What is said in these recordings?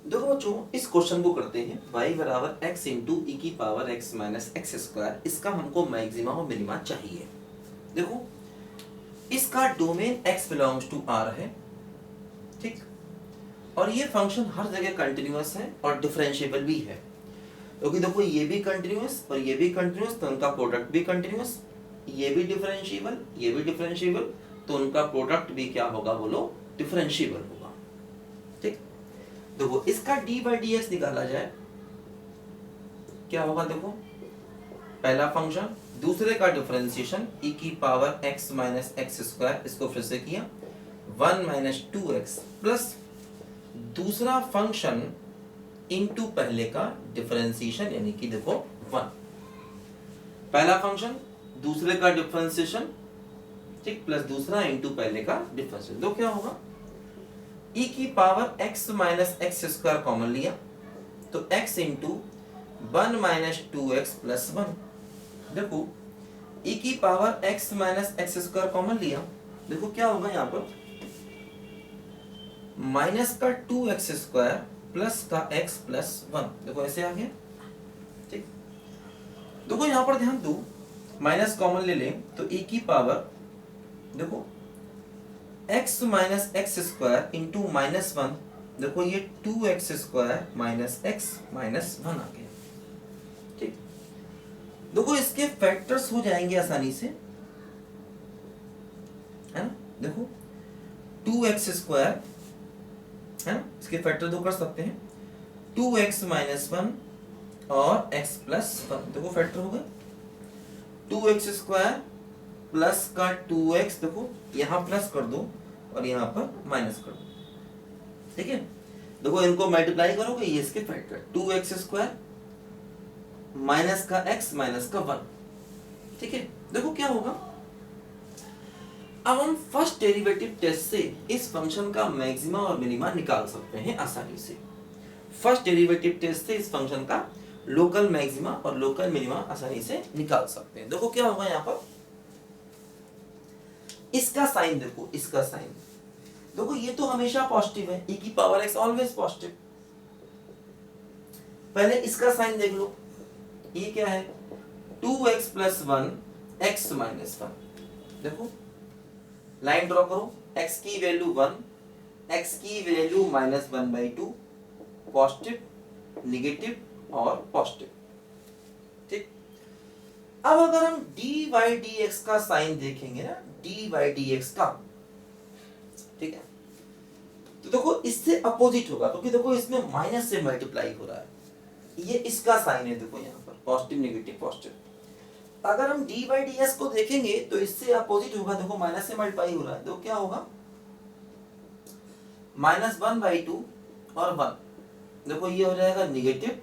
देखो बच्चों, इस क्वेश्चन को करते हैं y बराबर x इंटू ई की power x minus x square. इसका हमको मैक्सिमा और मिनिमा चाहिए। देखो, इसका domain x belongs to r है, ठीक, और ये फंक्शन हर जगह कंटिन्यूअस है और डिफरेंशिएबल भी है, क्योंकि देखो ये भी कंटिन्यूअस और ये भी कंटिन्यूअस, तो उनका प्रोडक्ट भी कंटिन्यूअस, ये भी डिफरेंशिएबल, ये भी डिफरेंशिएबल, तो उनका प्रोडक्ट भी क्या होगा बोलो, डिफरेंशिएबल होगा। ठीक, देखो इसका डी बाई डी एक्स निकाला जाए, क्या होगा, देखो पहला फंक्शन, दूसरे का डिफरेंशिएशन ई की power x minus x square, इसको फिर से किया 1 माइनस 2x प्लस दूसरा फंक्शन इनटू पहले का डिफरेंशिएशन, यानी कि देखो 1, पहला फंक्शन दूसरे का डिफरेंशिएशन, ठीक, प्लस दूसरा इनटू पहले का डिफरेंशिएशन, तो क्या होगा, e की power x minus x square common लिया तो x into 1 minus 2x plus 1। देखो e की power x minus x square common लिया, देखो क्या होगा यहाँ पर, माइनस का 2x स्क्वायर प्लस का x प्लस 1, देखो ऐसे आ गया। ठीक, देखो यहाँ पर ध्यान दो, माइनस कॉमन ले लें तो e की पावर देखो x minus x square into minus 1, देखो ये 2x square minus x minus 1 आ गया। ठीक, देखो इसके फैक्टर्स हो जाएंगे आसानी से, है ना, देखो 2x स्क्वायर है ना, इसके फैक्टर दो कर सकते हैं, 2x माइनस 1 और x प्लस 1, देखो फैक्टर हो गए, 2x स्क्वायर प्लस का 2x, देखो यहाँ प्लस कर दो और यहाँ पर माइनस कर दो, ठीक है, देखो इनको मल्टीप्लाई करोगे, ये इसके फैक्टर 2x स्क्वायर माइनस का x माइनस का 1, ठीक है। देखो क्या होगा, अब हम फर्स्ट डेरिवेटिव टेस्ट से इस फंक्शन का मैक्सिमा और मिनिमा निकाल सकते हैं आसानी से। फर्स्ट डेरिवेटिव टेस्ट से इस फंक्शन का लोकल मैक्सिमा और लोकल मिनिमा आसानी से निकाल सकते हैं। देखो क्या होगा, यहाँ पर इसका साइन देखो, इसका साइन देखो, ये तो हमेशा पॉजिटिव है, e की पावर x ऑलवेज पॉजिटिव। पहले इसका साइन देख लो, ये क्या है, 2x प्लस 1 x माइनस 1, देखो लाइन ड्रॉ करो, x की वैल्यू 1, x की वैल्यू माइनस 1/2, पॉजिटिव निगेटिव और पॉजिटिव। ठीक, अब अगर हम dy dx का साइन देखेंगे ना, dy dx का, ठीक है, तो देखो इससे अपोजिट होगा, क्योंकि देखो इसमें माइनस से मल्टीप्लाई हो रहा है, ये इसका साइन है, देखो यहाँ पर पॉजिटिव निगेटिव पॉजिटिव। अगर हम dy ds को देखेंगे तो इससे अपोजिट होगा, देखो माइनस से मल्टीप्लाई हो रहा है, तो क्या होगा, माइनस 1/2 और 1, देखो ये हो जाएगा निगेटिव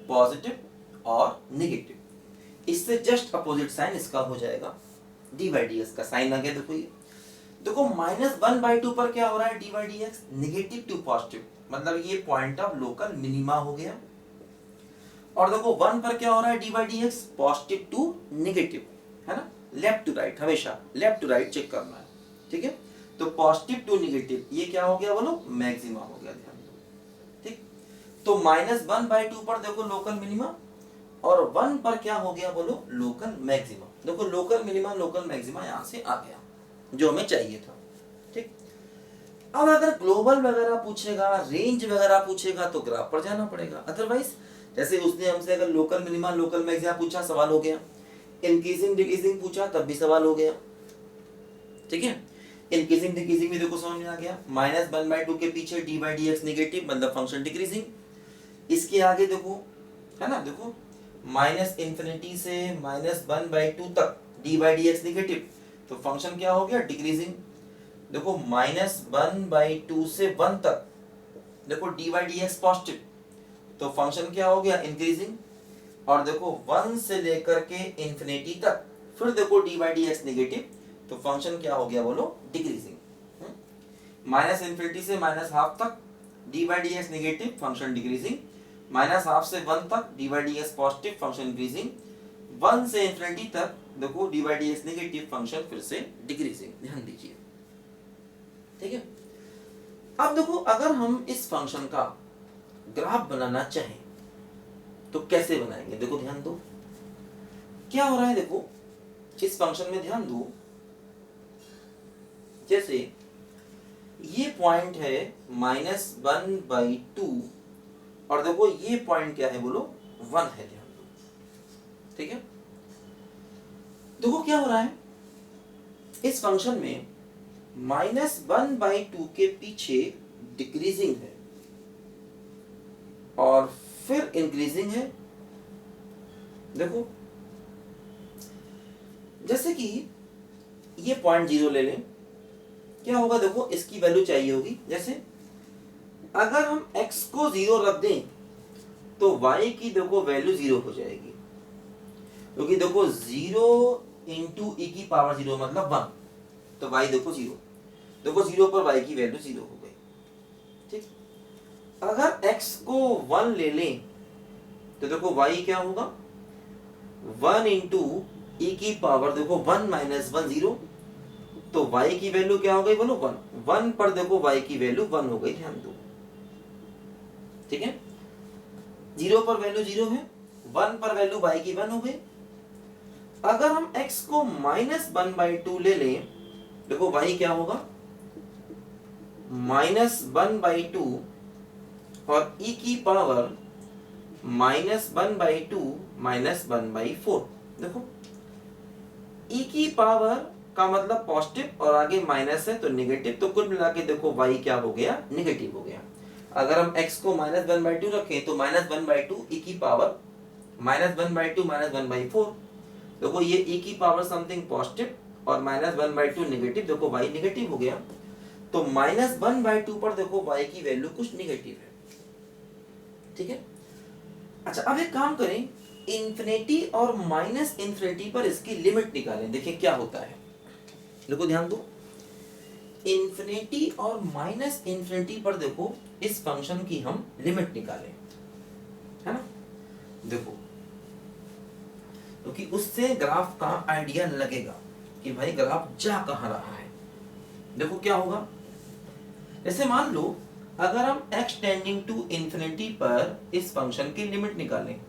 पॉजिटिव और निगेटिव, इससे जस्ट अपोजिट साइन इसका हो जाएगा, dy dx का साइन आ गया। देखो ये देखो माइनस 1/2 पर क्या हो रहा है, dy dx negative to positive, मतलब ये पॉइंट ऑफ लोकल मिनिमा हो गया, और देखो 1 पर क्या हो रहा है, dy dx positive to negative, है ना, लेफ्ट टू राइट, हमेशा लेफ्ट टू राइट चेक करना है, ठीक है, तो पॉजिटिव टू निगेटिव, ये क्या हो गया बोलो, मैक्सिमा हो गया, ध्यान दो। ठीक, तो माइनस 1/2 पर देखो लोकल मिनिमा, और 1 पर क्या हो गया बोलो, लोकल मैक्सिमा, देखो लोकल मिनिमा लोकल मैक्सिमा यहां से आ गया जो हमें चाहिए था। ठीक, अब अगर ग्लोबल वगैरह पूछेगा, रेंज वगैरह पूछेगा तो ग्राफ पर जाना पड़ेगा, अदरवाइज जैसे उसने हमसे अगर लोकल मिनिमा लोकल मैक्सिमा पूछा, सवाल हो गया, इंक्रीजिंग डिक्रीजिंग पूछा तब भी सवाल हो गया, ठीक है, इंक्रीजिंग डिक्रीजिंग भी देखो समझ में आ गया, माइनस 1/2 के पीछे dy dx नेगेटिव, मतलब फंक्शन डिक्रीजिंग, इसके आगे देखो, है ना, देखो माइनस इंफिनिटी से माइनस 1/2 तक dy dx नेगेटिव, तो फंक्शन क्या हो गया, डिक्रीजिंग, देखो माइनस 1/2 से 1 तक देखो dy dx पॉजिटिव, तो फंक्शन क्या हो गया, इंक्रीजिंग, और देखो 1 से लेकर के इंफिनिटी तक फिर देखो dy dx नेगेटिव, तो फंक्शन क्या हो गया बोलो, डिक्रीजिंग, माइनस इंफिनिटी से माइनस हाफ तक dy dx negative, function decreasing, minus half से 1 तक dy dx positive, function increasing, 1 से इंफिनिटी तक देखो dy dx नेगेटिव, फंक्शन फिर से डिक्रीजिंग, ध्यान दीजिए, ठीक है। अब देखो अगर हम इस फंक्शन का ग्राफ बनाना चाहें तो कैसे बनाएंगे, देखो ध्यान दो क्या हो रहा है। देखो इस फंक्शन में ध्यान दो, जैसे ये पॉइंट है -1/2 और देखो ये पॉइंट क्या है बोलो 1 है, ध्यान दो। ठीक है, देखो क्या हो रहा है इस फंक्शन में -1/2 के पीछे डिक्रीजिंग है और फिर इंक्रीजिंग है। देखो जैसे कि ये पॉइंट 0 ले लें, क्या होगा देखो इसकी वैल्यू चाहिए होगी। जैसे अगर हम x को 0 रख दें तो y की देखो वैल्यू 0 हो जाएगी, क्योंकि देखो 0 इंटू e की पावर 0 मतलब 1, तो y देखो 0, देखो 0 पर y की वैल्यू 0 हो गई। ठीक, अगर x को 1 ले लें तो देखो y क्या होगा 1 इंटू e की पावर देखो 1 माइनस 1 0, तो y की वैल्यू क्या हो गई बोलो 1, 1 पर देखो y की वैल्यू 1 हो गई, ध्यान दो। ठीक है, 0 पर वैल्यू 0 है, 1 पर वैल्यू y की 1 हो गई। अगर हम x को -1/2 ले लें, देखो y क्या होगा -1/2 और e की पावर -1/2 -1/4। देखो e की पावर का मतलब पॉजिटिव और आगे माइनस है तो नेगेटिव, तो कुल मिला के देखो y क्या हो गया नेगेटिव हो गया। अगर हम x को -1/2 रखें तो -1/2 e की पावर -1/2 -1/4, देखो ये e की पावर समथिंग पॉजिटिव और -1/2 नेगेटिव, देखो y नेगेटिव हो गया। तो -1/2 पर देखो y की वैल्यू कुछ नेगेटिव है। ठीक है, अच्छा अब एक काम करें, इन्फिनिटी और माइनस इन्फिनिटी पर इसकी लिमिट निकालें, देखिए क्या होता है। देखो ध्यान दो, इन्फिनिटी और माइनस इन्फिनिटी पर देखो इस फंक्शन की हम लिमिट निकालें, है ना। देखो क्योंकि उससे ग्राफ का आइडिया लगेगा कि भाई ग्राफ जा कहां रहा है। देखो क्या होगा, जैसे मान लो अगर हम x टेंडिंग टू इंफिनिटी पर इस फंक्शन की लिमिट निकालें,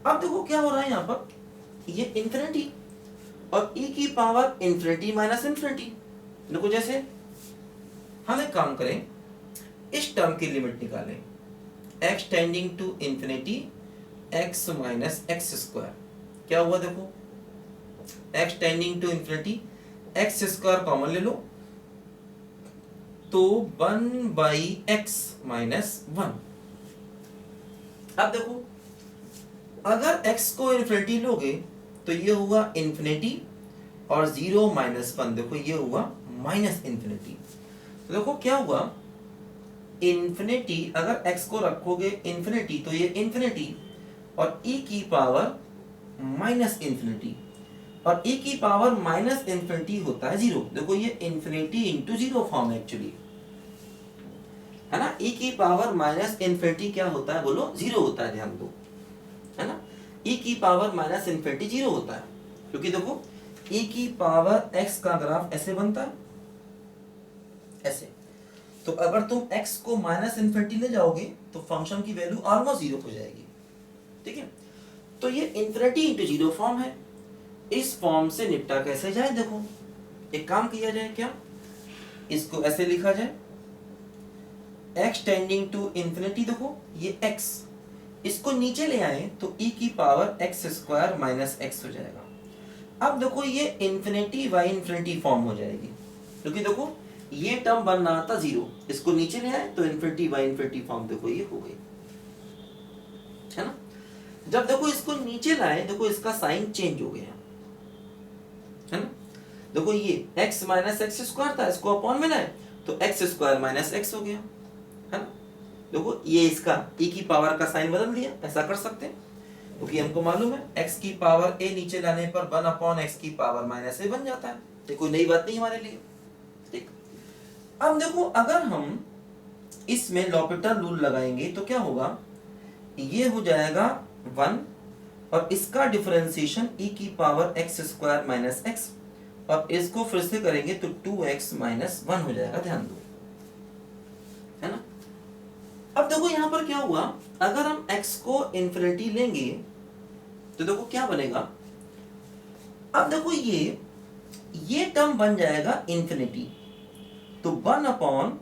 अब देखो क्या हो रहा है यहां पर, ये इंफिनिटी और e की पावर इंफिनिटी माइनस इंफिनिटी। देखो जैसे हम एक काम करें, इस टर्म की लिमिट निकालें, x tending to infinity x minus x square, क्या हुआ देखो x tending to infinity x square common ले लो तो 1/x माइनस 1। अब देखो अगर x को इंफिनिटी लोगे तो ये हुआ इंफिनिटी और 0 माइनस 1, देखो ये हुआ माइनस इंफिनिटी। तो देखो क्या हुआ, इंफिनिटी अगर x को रखोगे इंफिनिटी तो ये इंफिनिटी और e की पावर माइनस इंफिनिटी, और e की पावर माइनस इंफिनिटी होता है 0, देखो ये इंफिनिटी इंटू 0 फॉर्म है एक्चुअली, है ना। e की पावर माइनस इंफिनिटी क्या होता है बोलो 0 होता है, ध्यान दो, है ना। e की पावर माइनस इंफिनिटी 0 होता है, क्योंकि देखो e की पावर x का ग्राफ ऐसे बनता है, ऐसे। तो अगर तुम x को माइनस इंफिनिटी ले जाओगे तो फंक्शन की वैल्यू ऑलमोस्ट 0 हो जाएगी। ठीक है, तो ये इंफिनिटी इंटू 0 फॉर्म है, इस फॉर्म से निपटा कैसे जाए। देखो एक काम किया जाए, क्या इसको ऐसे लिखा जाए, x टेंडिंग टू इंफिनिटी, देखो ये x, इसको नीचे ले आए तो e की power x square minus x हो जाएगा। अब देखो ये इंफिनिटी y इंफिनिटी फॉर्म हो जाएगी, क्योंकि देखो ये टर्म बन रहा था 0, इसको नीचे ले आए तो इंफिनिटी y इंफिनिटी फॉर्म देखो ये हो गई, है ना। जब देखो इसको नीचे लाए, देखो इसका साइन चेंज हो गया, है ना। देखो ये x माइनस एक्स स्क्वायर था, इसको अपॉन में लाए तो x स्क्वायर माइनस एक्स हो गया, है ना। देखो ये इसका e की पावर का साइन बदल दिया, ऐसा कर सकते हैं, क्योंकि हमको मालूम है x की पावर a नीचे लाने पर 1 अपॉन x की पावर माइनस a बन जाता है, ये कोई नई बात नहीं हमारे लिए। ठीक, अब देखो अगर हम इसमें लॉपिटल रूल लगाएंगे तो क्या होगा, ये हो जाएगा 1 और इसका डिफरेंशिएशन e की power x square minus x, और इसको फिर से करेंगे तो 2x माइनस 1 हो जाएगा, ध्यान दो। यहां पर क्या हुआ, अगर हम x को इन्फिनिटी लेंगे तो देखो क्या बनेगा, अब देखो ये टर्म बन जाएगा इन्फिनिटी, तो 1 अपॉन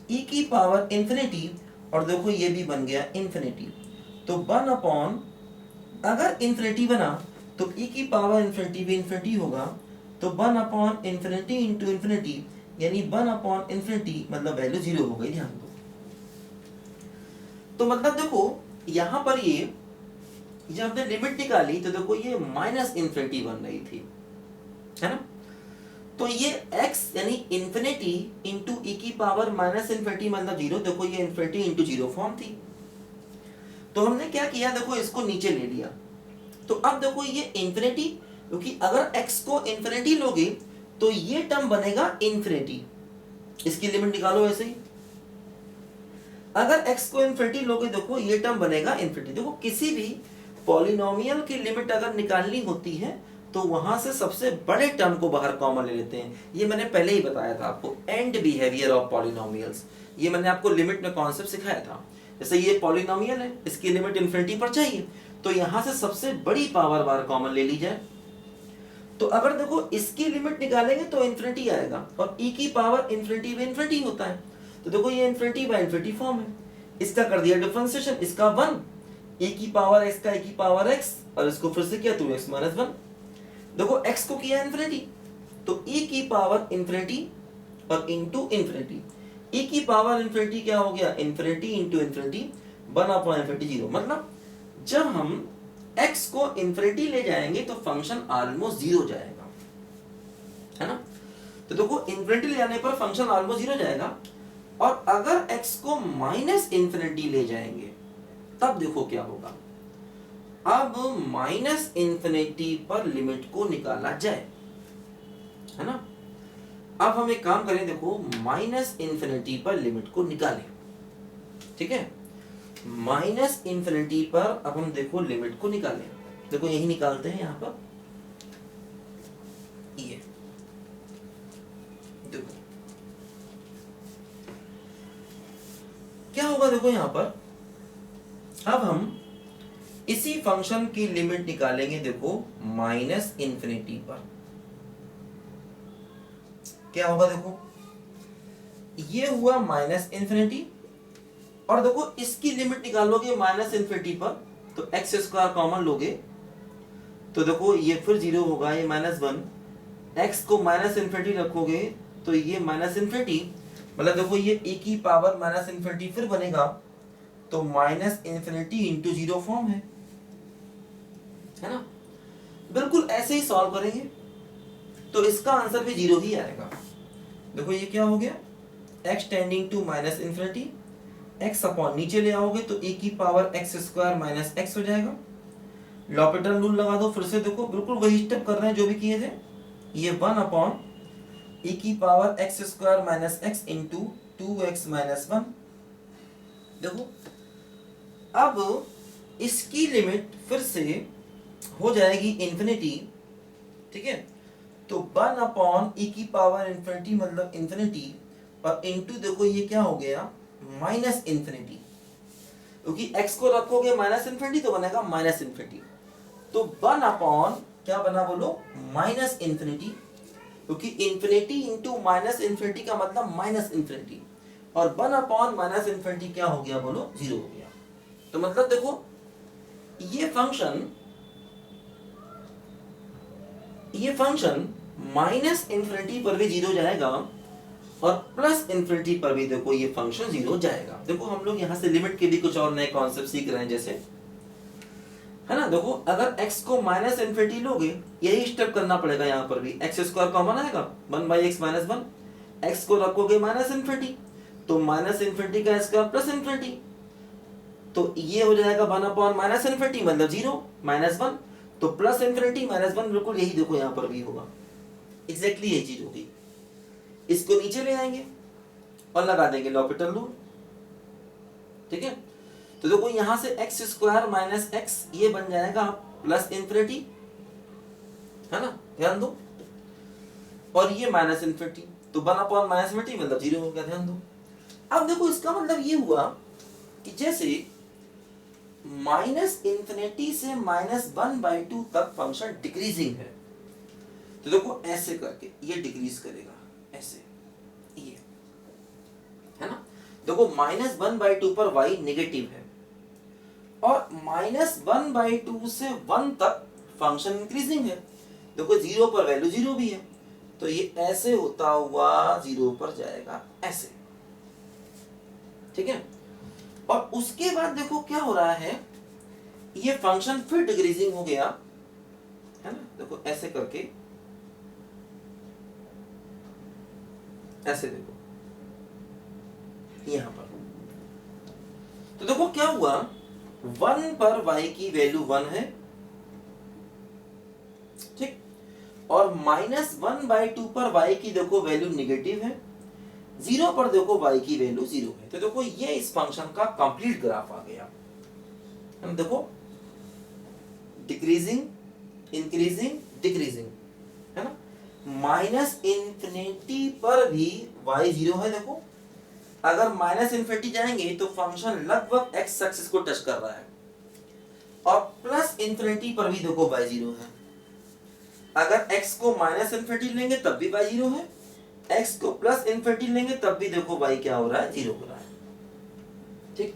e की पावर इन्फिनिटी, और देखो ये भी बन गया इन्फिनिटी, तो 1 अपॉन, अगर इन्फिनिटी बना तो e की पावर इन्फिनिटी भी इन्फिनिटी होगा, तो 1 अपॉन इन्फिनिटी इंटू इन्फिनिटी, यानी 1 अपॉन इन्फिनिटी, मतलब वैल्यू 0 हो गई, ध्यान दो। तो मतलब देखो यहां पर ये जब हमने लिमिट निकाली तो देखो ये माइनस इन्फिनिटी बन रही थी, है ना, तो ये x यानी इन्फिनिटी इंटू ई की पावर माइनस इन्फिनिटी मतलब 0, देखो ये इन्फिनिटी इंटू 0 फॉर्म थी, तो हमने क्या किया, देखो इसको नीचे ले लिया, तो अब देखो ये इन्फिनिटी, क्योंकि अगर x को इन्फिनिटी लोगे तो ये टर्म बनेगा इन्फिनिटी, इसकी लिमिट निकालो ऐसे ही, अगर x को इन्फिनिटी लोगे देखो ये टर्म बनेगा इन्फिनिटी। देखो किसी भी पॉलिनोमियल की लिमिट अगर निकालनी होती है तो वहां से सबसे बड़े टर्म को बाहर कॉमन ले लेते हैं, ये मैंने पहले ही बताया था आपको, एंड बिहेवियर ऑफ पॉलिनोमियल्स, ये मैंने आपको लिमिट में कॉन्सेप्ट सिखाया था। जैसे ये पॉलिनोमियल है, इसकी लिमिट इन्फिनिटी पर चाहिए, तो यहां से सबसे बड़ी पावर बाहर कॉमन ले ली जाए, तो अगर देखो इसकी लिमिट निकालेंगे तो इन्फिनिटी आएगा, और e की पावर इन्फिनिटी में इन्फिनिटी होता है, तो देखो ये इन्फिनिटी बाय इन्फिनिटी फॉर्म है, इसका कर दिया डिफरेंशिएशन, इसका 1, e की पावर x का e की पावर x, और इसको फिर से किया 2x माइनस 1, देखो x को किया इन्फिनिटी, तो e की पावर इन्फिनिटी और इंटू इन्फिनिटी, e की पावर इन्फिनिटी क्या हो गया, infinity into infinity, 1 upon infinity 0, मतलब जब हम x को इन्फिनिटी ले जाएंगे तो फंक्शन ऑलमोस्ट 0 जाएगा, है ना, तो देखो इन्फिनिटी ले जाने पर फंक्शन ऑलमोस्ट 0 जाएगा, और अगर x को माइनस इन्फिनिटी ले जाएंगे तब देखो क्या होगा, अब माइनस इन्फिनिटी पर लिमिट को निकाला जाए, है ना, अब हम एक काम करें, देखो माइनस इन्फिनिटी पर लिमिट को निकालें, ठीक है, माइनस इन्फिनिटी पर अब हम देखो लिमिट को निकालें, देखो यही निकालते हैं यहां पर, ये देखो क्या होगा, देखो यहां पर अब हम इसी फंक्शन की लिमिट निकालेंगे, देखो माइनस इन्फिनिटी पर क्या होगा, देखो ये हुआ माइनस इन्फिनिटी, और देखो इसकी लिमिट निकालोगे माइनस इन्फिनिटी पर, तो एक्स स्क्वायर कॉमन लोगे, तो देखो ये फिर 0 होगा, ये -1, एक्स को माइनस इन्फिनिटी रखोगे तो ये माइनस इन्फिनिटी, मतलब देखो ये e की पावर माइनस इन्फिनिटी फिर बनेगा, तो माइनस इन्फिनिटी इंटू 0 फॉर्म है ना, बिल्कुल ऐसे ही सॉल्व करेंगे तो इसका आंसर भी 0 ही आएगा। देखो ये क्या हो गया, x tending to minus infinity, x upon नीचे ले आओगे तो e की power x square minus x हो जाएगा, लॉपिटल रूल लगा दो फिर से, देखो बिल्कुल वही स्टेप कर रहे हैं जो भी किए थे, ये 1 अपॉन e की power x square minus x into 2x minus 1, देखो अब इसकी लिमिट फिर से हो जाएगी इन्फिनिटी, ठीक है, तो 1 अपॉन e की पावर इन्फिनिटी मतलब इन्फिनिटी, और इंटू देखो ये क्या हो गया माइनस इन्फिनिटी, क्योंकि x को रखोगे माइनस इन्फिनिटी तो बनेगा माइनस इन्फिनिटी, तो 1 अपॉन क्या बना बोलो माइनस इन्फिनिटी, क्योंकि इन्फिनिटी इंटू माइनस इन्फिनिटी का मतलब माइनस इन्फिनिटी, और 1 अपॉन माइनस इन्फिनिटी क्या हो गया बोलो 0 हो गया, तो मतलब देखो ये फंक्शन माइनस इन्फिनिटी पर भी 0 जाएगा और प्लस इन्फिनिटी पर भी देखो ये फंक्शन 0 जाएगा। देखो हम लोग यहाँ से लिमिट के भी कुछ और नए कॉन्सेप्ट सीख रहे हैं, जैसे है ना, देखो अगर x को माइनस इन्फिनिटी लोगे यही स्टेप करना पड़ेगा, यहाँ पर भी एक्स स्क्वायर कॉमन आएगा 1/x माइनस 1, x को रखोगे माइनस इन्फिनिटी तो माइनस इन्फिनिटी का स्क्वायर प्लस इन्फिनिटी, तो ये हो जाएगा 1 अपॉन माइनस इन्फिनिटी मतलब 0 माइनस 1, तो प्लस इन्फिनिटी माइनस 1, बिल्कुल यही देखो यहाँ पर भी होगा, एग्जैक्टली यही चीज होगी। इसको नीचे ले आएंगे और लगा देंगे लॉपिटल रूल, ठीक है, तो देखो यहां से एक्स स्क्वायर माइनस एक्स ये बन जाएगा प्लस इन्फिनिटी, है ना, ध्यान दो, और ये माइनस इन्फिनिटी, तो 1 अपॉन माइनस इन्फिनिटी मतलब 0 हो गया, ध्यान दो। अब देखो इसका मतलब ये हुआ कि जैसे -∞ से -1/2 तक फंक्शन डिक्रीजिंग है, तो देखो ऐसे करके ये डिक्रीज करेगा, ऐसे ये है ना। देखो -1/2 पर y नेगेटिव है और -1/2 से 1 तक फंक्शन इंक्रीजिंग है। देखो 0 पर वैल्यू 0 भी है, तो ये ऐसे होता हुआ 0 पर जाएगा, ऐसे, ठीक है। और उसके बाद देखो क्या हो रहा है, ये फंक्शन फिर डिक्रीजिंग हो गया, है ना। देखो ऐसे करके, ऐसे देखो यहां पर, तो देखो क्या हुआ, 1 पर y की वैल्यू 1 है, ठीक, और -1/2 पर y की देखो वैल्यू नेगेटिव है, 0 पर देखो y की वैल्यू 0 है। तो देखो ये इस फंक्शन का कंप्लीट ग्राफ आ गया। हम देखो डिक्रीजिंग, इंक्रीजिंग, डिक्रीजिंग, है ना। -∞ पर भी y 0 है, देखो अगर -∞ जाएंगे तो फंक्शन लगभग x एक्सिस को टच कर रहा है, और +∞ पर भी देखो y 0 है। अगर x को -∞ लेंगे तब भी y 0 है, x को +∞ लेंगे तब भी देखो y क्या हो रहा है, 0 हो रहा है, ठीक।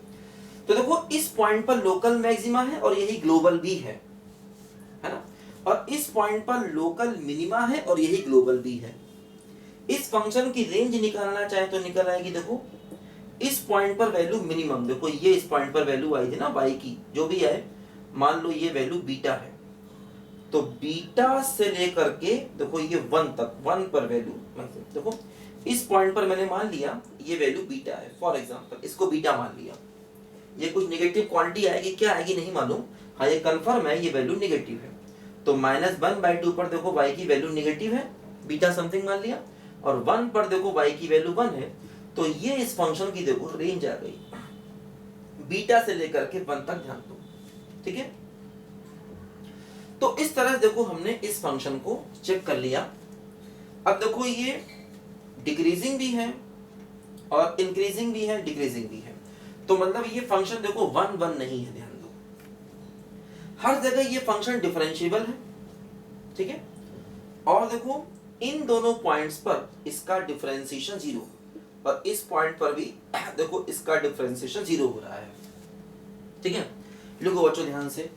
तो देखो इस पॉइंट पर लोकल मैक्सिमा है और यही ग्लोबल भी है ना, और इस पॉइंट पर लोकल मिनिमा है और यही ग्लोबल भी है। इस फंक्शन की रेंज निकालना चाहे तो निकल आएगी। देखो इस पॉइंट पर वैल्यू मिनिमम, देखो ये इस पॉइंट पर वैल्यू आई थी ना y की, जो भी है, मान लो ये वैल्यू बीटा है, तो बीटा से लेकर के देखो ये 1 तक, 1 पर वैल्यू, देखो इस पॉइंट पर मैंने मान लिया ये वैल्यू बीटा है, फॉर एग्जांपल इसको बीटा मान लिया। ये कुछ नेगेटिव क्वांटिटी आएगी, क्या आएगी नहीं मालूम, हाँ ये कंफर्म है ये वैल्यू नेगेटिव है। तो -1/2 पर देखो y की वैल्यू नेगेटिव है, बीटा समथिंग मान लिया, और 1 पर देखो y की वैल्यू 1 है, तो ये इस फंक्शन की देखो रेंज आ गई, बीटा से लेकर के 1 तक ध्यान दो, ठीक है। तो इस तरह देखो हमने इस फंक्शन को चेक कर लिया। अब देखो ये डिक्रीजिंग भी है और इंक्रीजिंग भी है, डिक्रीजिंग भी है, तो मतलब ये फंक्शन देखो 1 1 नहीं है, ध्यान दो हर जगह ये फंक्शन डिफरेंशिएबल है, ठीक है। और देखो इन दोनों पॉइंट्स पर इसका डिफरेंशिएशन 0, और इस पॉइंट पर भी देखो इसका डिफरेंशिएशन 0 हो रहा है, ठीक है। लिखो बच्चों ध्यान से,